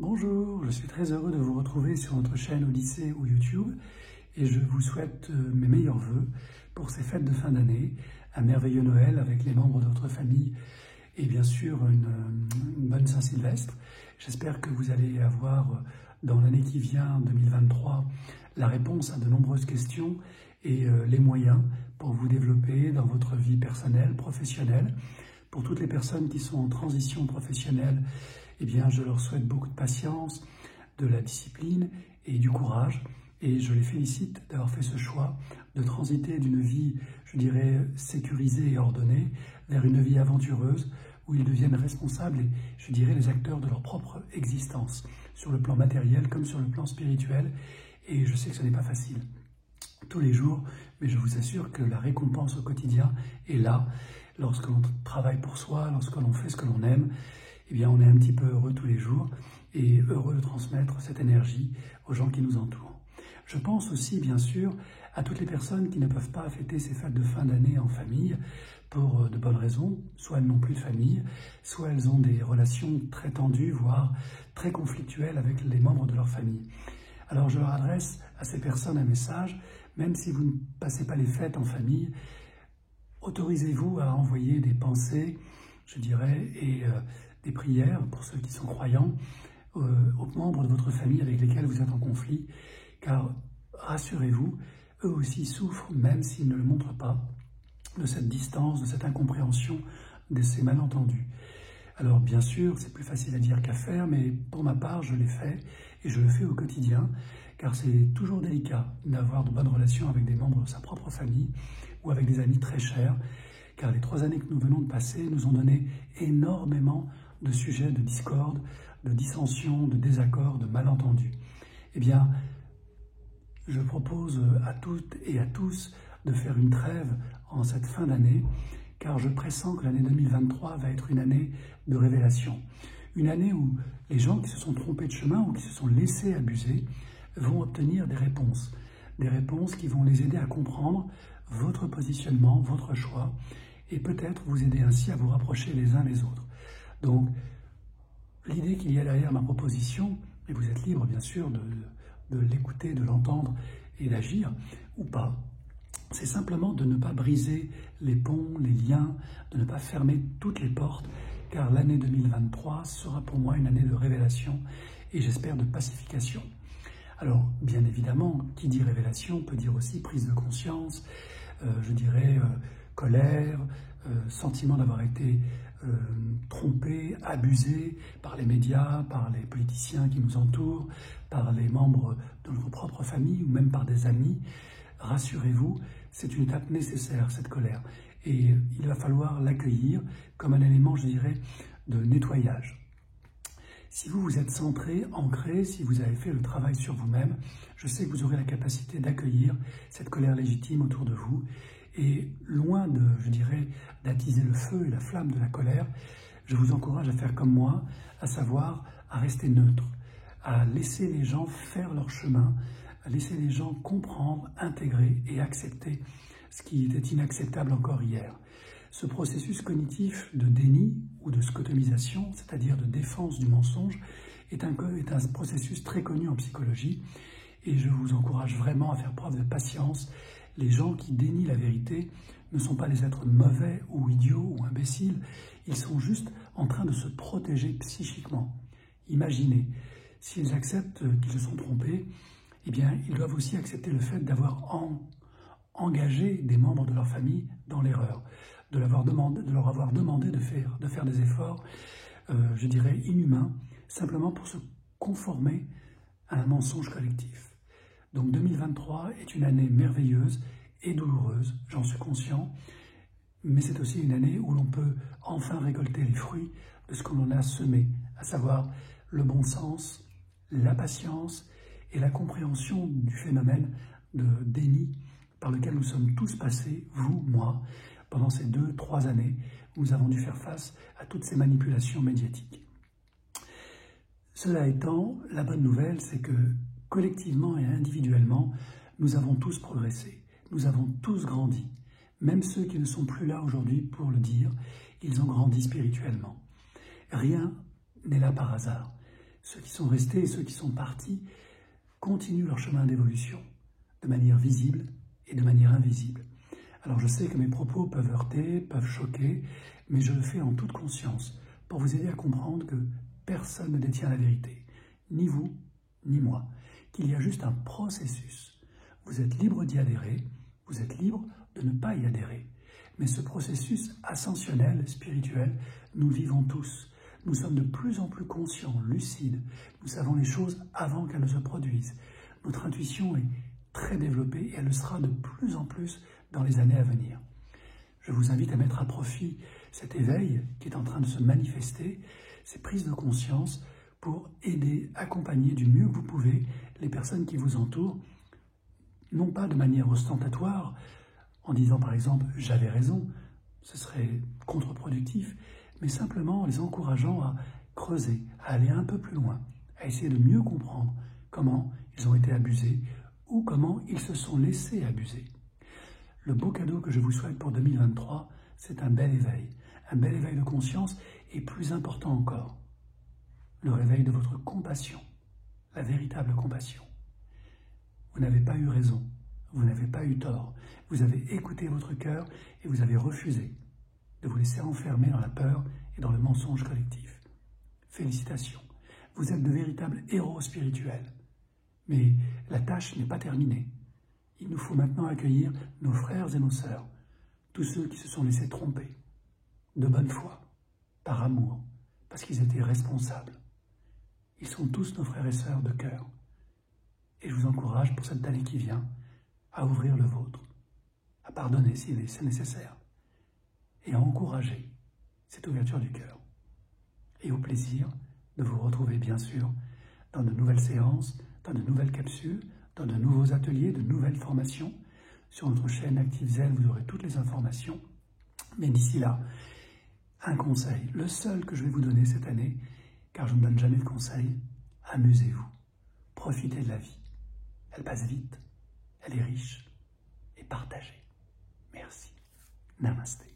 Bonjour, je suis très heureux de vous retrouver sur notre chaîne Odyssée ou YouTube et je vous souhaite mes meilleurs vœux pour ces fêtes de fin d'année, un merveilleux Noël avec les membres de votre famille et bien sûr une bonne Saint-Sylvestre. J'espère que vous allez avoir dans l'année qui vient, 2023, la réponse à de nombreuses questions et les moyens pour vous développer dans votre vie personnelle, professionnelle. Pour toutes les personnes qui sont en transition professionnelle, eh bien, je leur souhaite beaucoup de patience, de la discipline et du courage. Et je les félicite d'avoir fait ce choix de transiter d'une vie, je dirais, sécurisée et ordonnée vers une vie aventureuse où ils deviennent responsables et, je dirais, les acteurs de leur propre existence, sur le plan matériel comme sur le plan spirituel. Et je sais que ce n'est pas facile tous les jours, mais je vous assure que la récompense au quotidien est là. Lorsque l'on travaille pour soi, lorsque l'on fait ce que l'on aime, eh bien on est un petit peu heureux tous les jours et heureux de transmettre cette énergie aux gens qui nous entourent. Je pense aussi, bien sûr, à toutes les personnes qui ne peuvent pas fêter ces fêtes de fin d'année en famille pour de bonnes raisons. Soit elles n'ont plus de famille, soit elles ont des relations très tendues, voire très conflictuelles avec les membres de leur famille. Alors je leur adresse à ces personnes un message, même si vous ne passez pas les fêtes en famille, autorisez-vous à envoyer des pensées, je dirais, et des prières, pour ceux qui sont croyants, aux membres de votre famille avec lesquels vous êtes en conflit, car rassurez-vous, eux aussi souffrent, même s'ils ne le montrent pas, de cette distance, de cette incompréhension, de ces malentendus. Alors bien sûr, c'est plus facile à dire qu'à faire, mais pour ma part, je l'ai fait et je le fais au quotidien, car c'est toujours délicat d'avoir de bonnes relations avec des membres de sa propre famille ou avec des amis très chers, car les 3 années que nous venons de passer nous ont donné énormément de sujets de discorde, de dissension, de désaccord, de malentendus. Eh bien, je propose à toutes et à tous de faire une trêve en cette fin d'année, car je pressens que l'année 2023 va être une année de révélation. Une année où les gens qui se sont trompés de chemin ou qui se sont laissés abuser vont obtenir des réponses qui vont les aider à comprendre votre positionnement, votre choix, et peut-être vous aider ainsi à vous rapprocher les uns les autres. Donc, l'idée qu'il y a derrière ma proposition, et vous êtes libre bien sûr de l'écouter, de l'entendre et d'agir, ou pas, c'est simplement de ne pas briser les ponts, les liens, de ne pas fermer toutes les portes, car l'année 2023 sera pour moi une année de révélation et j'espère de pacification. Alors, bien évidemment, qui dit révélation peut dire aussi prise de conscience, je dirais colère, sentiment d'avoir été trompé, abusé par les médias, par les politiciens qui nous entourent, par les membres de notre propre famille ou même par des amis. Rassurez-vous, c'est une étape nécessaire, cette colère. Et il va falloir l'accueillir comme un élément, je dirais, de nettoyage. Si vous vous êtes centré, ancré, si vous avez fait le travail sur vous-même, je sais que vous aurez la capacité d'accueillir cette colère légitime autour de vous. Et loin de, je dirais, d'attiser le feu et la flamme de la colère, je vous encourage à faire comme moi, à savoir à rester neutre, à laisser les gens faire leur chemin, à laisser les gens comprendre, intégrer et accepter ce qui était inacceptable encore hier. Ce processus cognitif de déni ou de scotomisation, c'est-à-dire de défense du mensonge, est un processus très connu en psychologie et je vous encourage vraiment à faire preuve de patience. Les gens qui dénient la vérité ne sont pas des êtres mauvais ou idiots ou imbéciles, ils sont juste en train de se protéger psychiquement. Imaginez, s'ils acceptent qu'ils se sont trompés, eh bien, ils doivent aussi accepter le fait d'avoir engagé des membres de leur famille dans l'erreur, de leur avoir demandé de faire des efforts, je dirais, inhumains, simplement pour se conformer à un mensonge collectif. Donc 2023 est une année merveilleuse et douloureuse, j'en suis conscient, mais c'est aussi une année où l'on peut enfin récolter les fruits de ce que l'on a semé, à savoir le bon sens, la patience et la compréhension du phénomène de déni par lequel nous sommes tous passés, vous, moi, pendant ces 2-3 années où nous avons dû faire face à toutes ces manipulations médiatiques. Cela étant, la bonne nouvelle, c'est que collectivement et individuellement, nous avons tous progressé, nous avons tous grandi. Même ceux qui ne sont plus là aujourd'hui pour le dire, ils ont grandi spirituellement. Rien n'est là par hasard. Ceux qui sont restés et ceux qui sont partis continuent leur chemin d'évolution, de manière visible et de manière invisible. Alors je sais que mes propos peuvent heurter, peuvent choquer, mais je le fais en toute conscience, pour vous aider à comprendre que personne ne détient la vérité, ni vous, ni moi, qu'il y a juste un processus. Vous êtes libre d'y adhérer, vous êtes libre de ne pas y adhérer. Mais ce processus ascensionnel, spirituel, nous le vivons tous. Nous sommes de plus en plus conscients, lucides. Nous savons les choses avant qu'elles ne se produisent. Notre intuition est très développée et elle le sera de plus en plus dans les années à venir. Je vous invite à mettre à profit cet éveil qui est en train de se manifester, ces prises de conscience pour aider, accompagner du mieux que vous pouvez les personnes qui vous entourent, non pas de manière ostentatoire, en disant par exemple « j'avais raison », ce serait contre-productif, mais simplement en les encourageant à creuser, à aller un peu plus loin, à essayer de mieux comprendre comment ils ont été abusés ou comment ils se sont laissés abuser. Le beau cadeau que je vous souhaite pour 2023, c'est un bel éveil de conscience et plus important encore, le réveil de votre compassion, la véritable compassion. Vous n'avez pas eu raison, vous n'avez pas eu tort, vous avez écouté votre cœur et vous avez refusé de vous laisser enfermer dans la peur et dans le mensonge collectif. Félicitations, vous êtes de véritables héros spirituels. Mais la tâche n'est pas terminée. Il nous faut maintenant accueillir nos frères et nos sœurs, tous ceux qui se sont laissés tromper, de bonne foi, par amour, parce qu'ils étaient responsables. Ils sont tous nos frères et sœurs de cœur. Et je vous encourage pour cette année qui vient à ouvrir le vôtre, à pardonner si c'est nécessaire, et à encourager cette ouverture du cœur. Et au plaisir de vous retrouver bien sûr dans de nouvelles séances, dans de nouvelles capsules, dans de nouveaux ateliers, de nouvelles formations. Sur notre chaîne ActiveZen, vous aurez toutes les informations. Mais d'ici là, un conseil, le seul que je vais vous donner cette année, car je ne donne jamais de conseils, amusez-vous, profitez de la vie. Elle passe vite, elle est riche et partagée. Merci. Namasté.